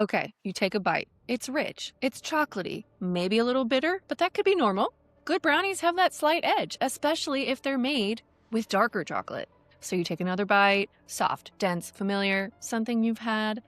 Okay, you take a bite. It's rich, it's chocolatey, maybe a little bitter, but that could be normal. Good brownies have that slight edge, especially if they're made with darker chocolate. So you take another bite, soft, dense, familiar, something you've had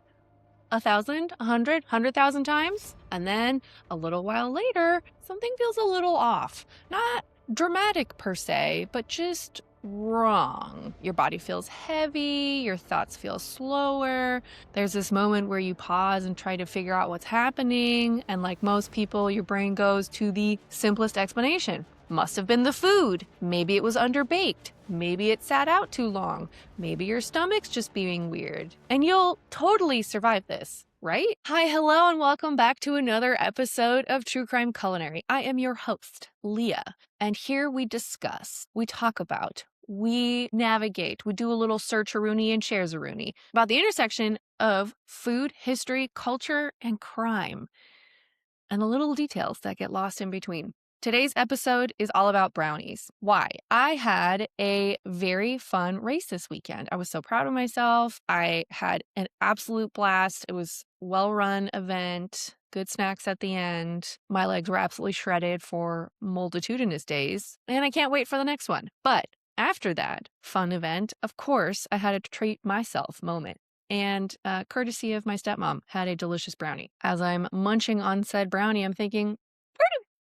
1,000, 100,000 times. And then a little while later, something feels a little off. Not dramatic per se, but just wrong. Your body feels heavy, your thoughts feel slower. There's this moment where you pause and try to figure out what's happening. And like most people, your brain goes to the simplest explanation. Must have been the food. Maybe it was underbaked. Maybe it sat out too long. Maybe your stomach's just being weird. And you'll totally survive this, right? Hi, hello, and welcome back to another episode of True Crime Culinary. I am your host, Leah, and here we discuss, we talk about, we navigate, we do a little search-a-rooney and shares-a-rooney about the intersection of food, history, culture, and crime, and the little details that get lost in between. Today's episode is all about brownies. Why? I had a very fun race this weekend. I was so proud of myself. I had an absolute blast. It was a well-run event, good snacks at the end. My legs were absolutely shredded for multitudinous days, and I can't wait for the next one. But after that fun event, of course, I had a treat myself moment. And courtesy of my stepmom, had a delicious brownie. As I'm munching on said brownie, I'm thinking,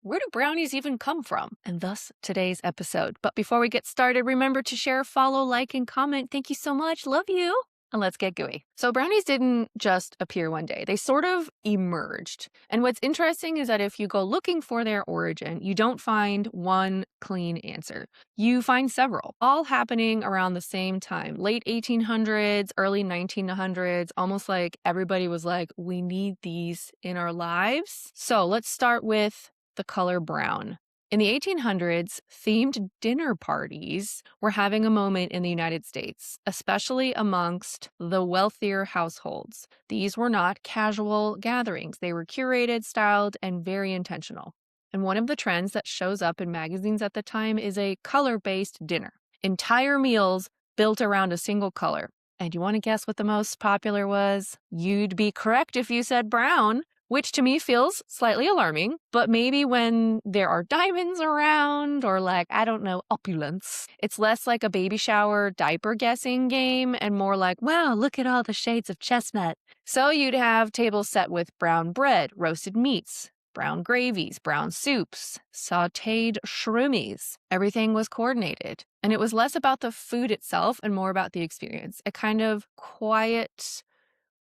where do brownies even come from? And thus today's episode. But before we get started, remember to share, follow, like, and comment. Thank you so much. Love you. And let's get gooey. So brownies didn't just appear one day. They sort of emerged. And what's interesting is that if you go looking for their origin, you don't find one clean answer. You find several, all happening around the same time. Late 1800s, early 1900s, almost like everybody was like, we need these in our lives. So let's start with the color brown. In the 1800s, themed dinner parties were having a moment in the United States, especially amongst the wealthier households. These were not casual gatherings. They were curated, styled, and very intentional. And one of the trends that shows up in magazines at the time is a color-based dinner. Entire meals built around a single color. And you want to guess what the most popular was? You'd be correct if you said brown, which to me feels slightly alarming, but maybe when there are diamonds around or like, I don't know, opulence, it's less like a baby shower diaper guessing game and more like, wow, look at all the shades of chestnut. So you'd have tables set with brown bread, roasted meats, brown gravies, brown soups, sautéed shroomies. Everything was coordinated. And it was less about the food itself and more about the experience. A kind of quiet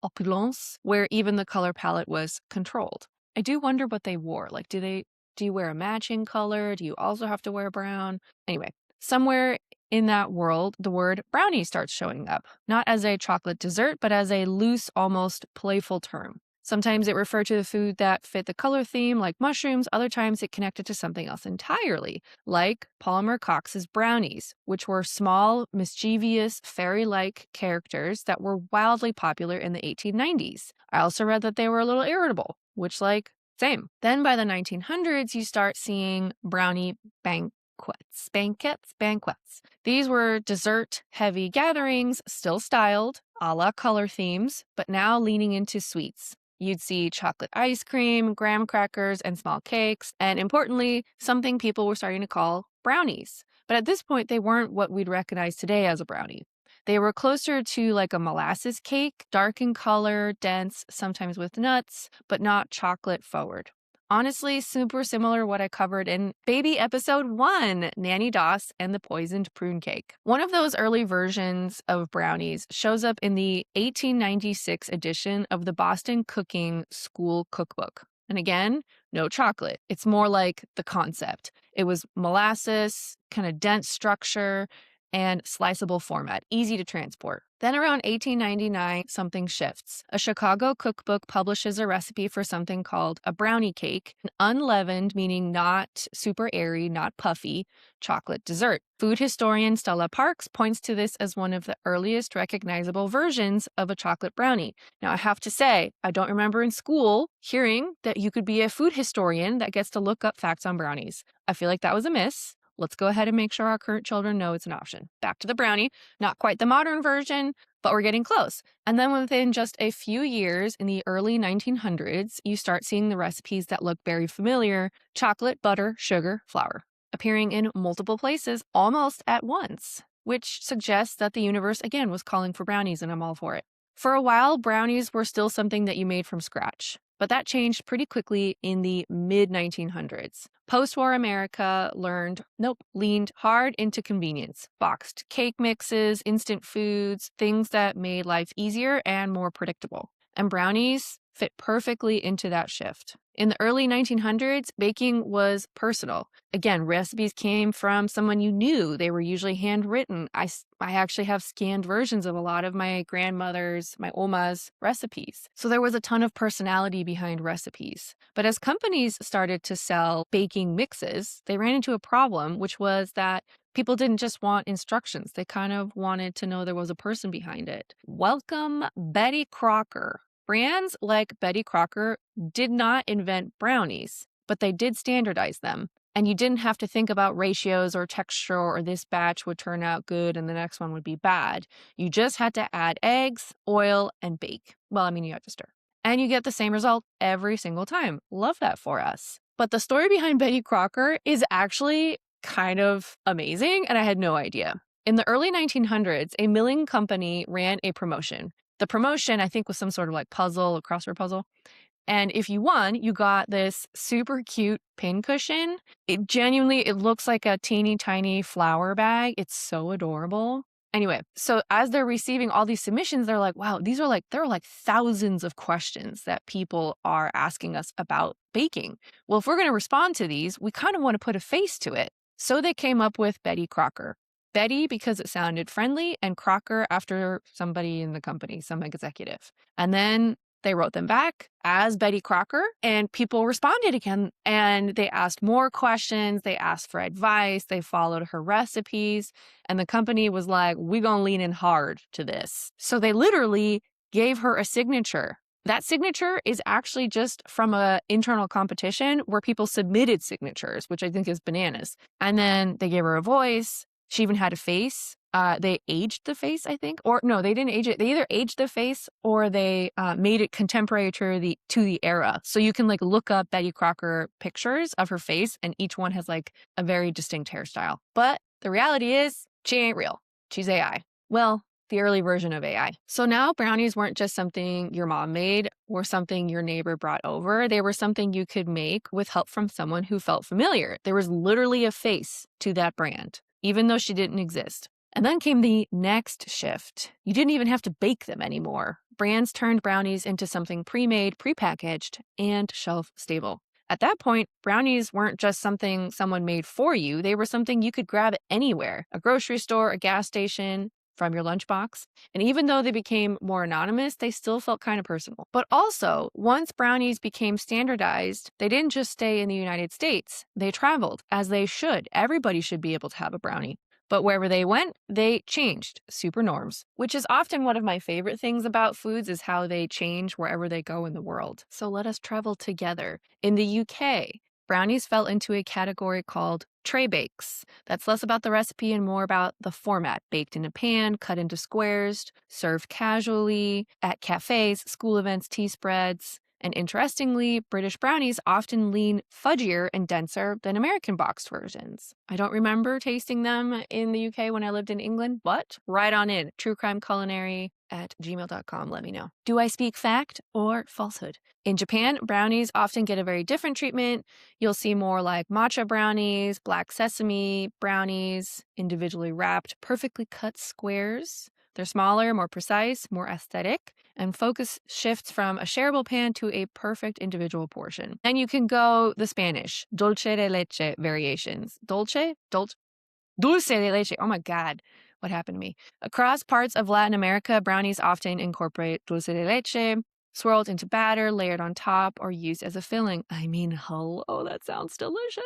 opulence where even the color palette was controlled. I do wonder what they wore. Like, do you wear a matching color? Do you also have to wear brown? Anyway, somewhere in that world, the word brownie starts showing up, not as a chocolate dessert, but as a loose, almost playful term. Sometimes it referred to the food that fit the color theme, like mushrooms. Other times it connected to something else entirely, like Palmer Cox's Brownies, which were small, mischievous, fairy-like characters that were wildly popular in the 1890s. I also read that they were a little irritable, which, same. Then by the 1900s, you start seeing brownie banquets. These were dessert-heavy gatherings, still styled, a la color themes, but now leaning into sweets. You'd see chocolate ice cream, graham crackers, and small cakes, and importantly, something people were starting to call brownies. But at this point, they weren't what we'd recognize today as a brownie. They were closer to like a molasses cake, dark in color, dense, sometimes with nuts, but not chocolate forward. Honestly, super similar to what I covered in Baby Episode 1, Nanny Doss and the Poisoned Prune Cake. One of those early versions of brownies shows up in the 1896 edition of the Boston Cooking School Cookbook. And again, no chocolate. It's more like the concept. It was molasses, kind of dense structure, and sliceable format, easy to transport. Then around 1899, something shifts. A Chicago cookbook publishes a recipe for something called a brownie cake, an unleavened, meaning not super airy, not puffy, chocolate dessert. Food historian Stella Parks points to this as one of the earliest recognizable versions of a chocolate brownie. Now, I have to say, I don't remember in school hearing that you could be a food historian that gets to look up facts on brownies. I feel like that was a miss. let's go ahead and make sure our current children know it's an option. Back to the brownie, not quite the modern version, but we're getting close. And then within just a few years in the early 1900s, you start seeing the recipes that look very familiar: chocolate, butter, sugar, flour, appearing in multiple places almost at once, which suggests that the universe again was calling for brownies, and I'm all for it. For a while, brownies were still something that you made from scratch, but that changed pretty quickly in the mid 1900s. Post-war America leaned hard into convenience: boxed cake mixes, instant foods, things that made life easier and more predictable. And brownies fit perfectly into that shift. In the early 1900s, baking was personal. Again, recipes came from someone you knew. They were usually handwritten. I actually have scanned versions of a lot of my grandmother's, my oma's recipes. So there was a ton of personality behind recipes. But as companies started to sell baking mixes, they ran into a problem, which was that people didn't just want instructions. They kind of wanted to know there was a person behind it. Welcome, Betty Crocker. Brands like Betty Crocker did not invent brownies, but they did standardize them. And you didn't have to think about ratios or texture or this batch would turn out good and the next one would be bad. You just had to add eggs, oil, and bake. Well, I mean, you had to stir. And you get the same result every single time. Love that for us. But the story behind Betty Crocker is actually kind of amazing, and I had no idea. In the early 1900s, a milling company ran a promotion. The promotion, I think, was some sort of like puzzle, a crossword puzzle. And if you won, you got this super cute pincushion. It looks like a teeny tiny flower bag. It's so adorable. Anyway, so as they're receiving all these submissions, they're like, wow, there are like thousands of questions that people are asking us about baking. Well, if we're going to respond to these, we kind of want to put a face to it. So they came up with Betty Crocker. Betty because it sounded friendly, and Crocker after somebody in the company, some executive. And then they wrote them back as Betty Crocker, and people responded again. And they asked more questions. They asked for advice. They followed her recipes. And the company was like, we're going to lean in hard to this. So they literally gave her a signature. That signature is actually just from an internal competition where people submitted signatures, which I think is bananas. And then they gave her a voice. She even had a face. They aged the face, I think. Or no, they didn't age it. They either aged the face or they made it contemporary to the era. So you can like look up Betty Crocker pictures of her face, and each one has like a very distinct hairstyle. But the reality is she ain't real. She's AI. Well, the early version of AI. So now brownies weren't just something your mom made or something your neighbor brought over. They were something you could make with help from someone who felt familiar. There was literally a face to that brand, even though she didn't exist. And then came the next shift. You didn't even have to bake them anymore. Brands turned brownies into something pre-made, pre-packaged, and shelf-stable. At that point, brownies weren't just something someone made for you. They were something you could grab anywhere: a grocery store, a gas station, from your lunchbox. And even though they became more anonymous, they still felt kind of personal. But also, once brownies became standardized, they didn't just stay in the United States. They traveled, as they should. Everybody should be able to have a brownie. But wherever they went, they changed. Super norms. Which is often one of my favorite things about foods, is how they change wherever they go in the world. So let us travel together. In the UK, brownies fell into a category called traybakes. That's less about the recipe and more about the format: baked in a pan, cut into squares, served casually at cafes, school events, tea spreads. And interestingly, British brownies often lean fudgier and denser than American boxed versions. I don't remember tasting them in the UK when I lived in England, but write on in. True Crime Culinary at gmail.com. Let me know. Do I speak fact or falsehood? In Japan, brownies often get a very different treatment. You'll see more like matcha brownies, black sesame brownies, individually wrapped, perfectly cut squares. They're smaller, more precise, more aesthetic, and focus shifts from a shareable pan to a perfect individual portion. Then you can go the Spanish, dulce de leche variations. Dulce de leche. Oh my God, what happened to me? Across parts of Latin America, brownies often incorporate dulce de leche, swirled into batter, layered on top, or used as a filling. I mean, hello, that sounds delicious.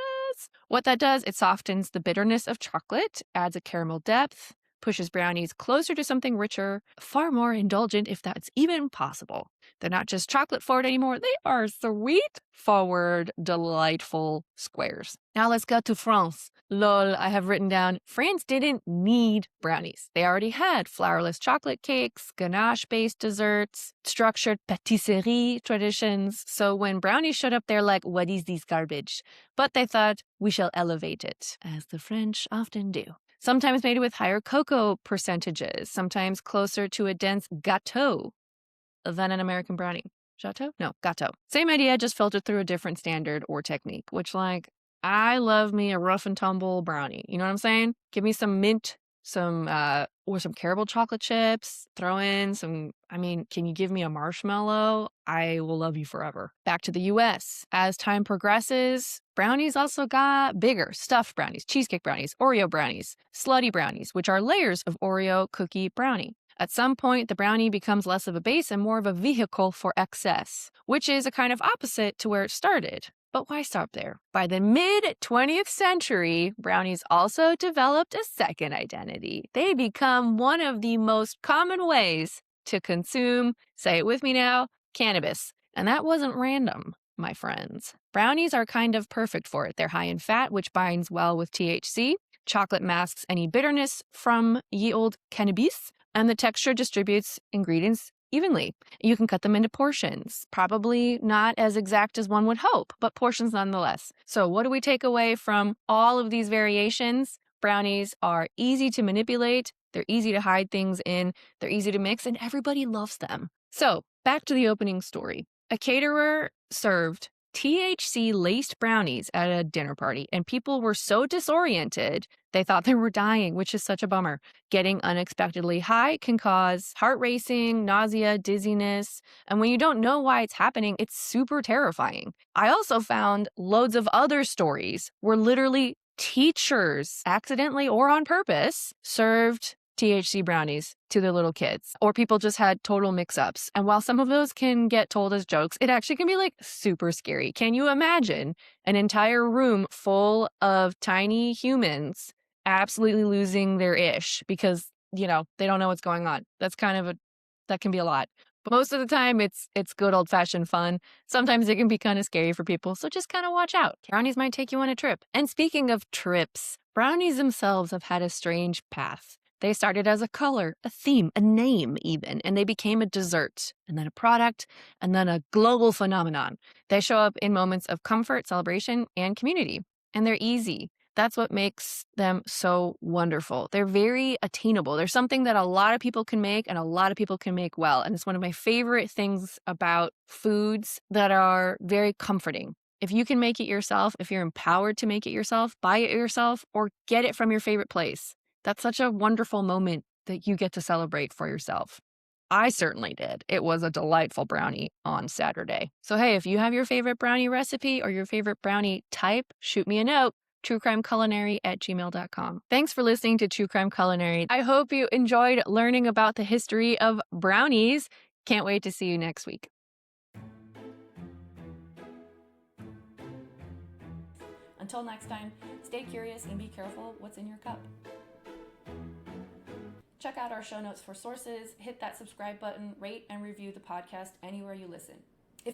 What that does, it softens the bitterness of chocolate, adds a caramel depth, pushes brownies closer to something richer, far more indulgent if that's even possible. They're not just chocolate forward anymore, they are sweet forward, delightful squares. Now let's go to France. Lol, I have written down, France didn't need brownies. They already had flourless chocolate cakes, ganache-based desserts, structured patisserie traditions. So when brownies showed up, they're like, what is this garbage? But they thought, we shall elevate it, as the French often do. Sometimes made with higher cocoa percentages, sometimes closer to a dense gâteau than an American brownie. Chateau? No, gâteau. Same idea, just filtered through a different standard or technique, which, like, I love me a rough and tumble brownie. You know what I'm saying? Give me some mint, some caramel chocolate chips, throw in some, can you give me a marshmallow? I will love you forever. Back to the US. As time progresses, brownies also got bigger. Stuffed brownies, cheesecake brownies, Oreo brownies, slutty brownies, which are layers of Oreo cookie brownie. At some point, the brownie becomes less of a base and more of a vehicle for excess, which is a kind of opposite to where it started. But why stop there? By the mid-20th century, brownies also developed a second identity. They become one of the most common ways to consume, say it with me now, cannabis. And that wasn't random, my friends. Brownies are kind of perfect for it. They're high in fat, which binds well with THC. Chocolate masks any bitterness from ye old cannabis, and the texture distributes ingredients evenly. You can cut them into portions, probably not as exact as one would hope, but portions nonetheless. So what do we take away from all of these variations? Brownies are easy to manipulate, they're easy to hide things in, they're easy to mix, and everybody loves them. So back to the opening story. A caterer served THC-laced brownies at a dinner party, and people were so disoriented, they thought they were dying, which is such a bummer. Getting unexpectedly high can cause heart racing, nausea, dizziness, and when you don't know why it's happening, it's super terrifying. I also found loads of other stories where literally teachers, accidentally or on purpose, served THC brownies to the little kids, or people just had total mix-ups. And while some of those can get told as jokes, it actually can be like super scary. Can you imagine an entire room full of tiny humans absolutely losing their ish because, they don't know what's going on? That can be a lot. But most of the time, it's good old-fashioned fun. Sometimes it can be kind of scary for people, so just kind of watch out. Brownies might take you on a trip. And speaking of trips, brownies themselves have had a strange path. They started as a color, a theme, a name even, and they became a dessert, and then a product, and then a global phenomenon. They show up in moments of comfort, celebration, and community, and they're easy. That's what makes them so wonderful. They're very attainable. They're something that a lot of people can make and a lot of people can make well. And it's one of my favorite things about foods that are very comforting. If you can make it yourself, if you're empowered to make it yourself, buy it yourself, or get it from your favorite place. That's such a wonderful moment that you get to celebrate for yourself. I certainly did. It was a delightful brownie on Saturday. So hey, if you have your favorite brownie recipe or your favorite brownie type, shoot me a note. truecrimeculinary@gmail.com. Thanks for listening to True Crime Culinary. I hope you enjoyed learning about the history of brownies. Can't wait to see you next week. Until next time, stay curious and be careful what's in your cup. Check out our show notes for sources, hit that subscribe button, rate and review the podcast anywhere you listen.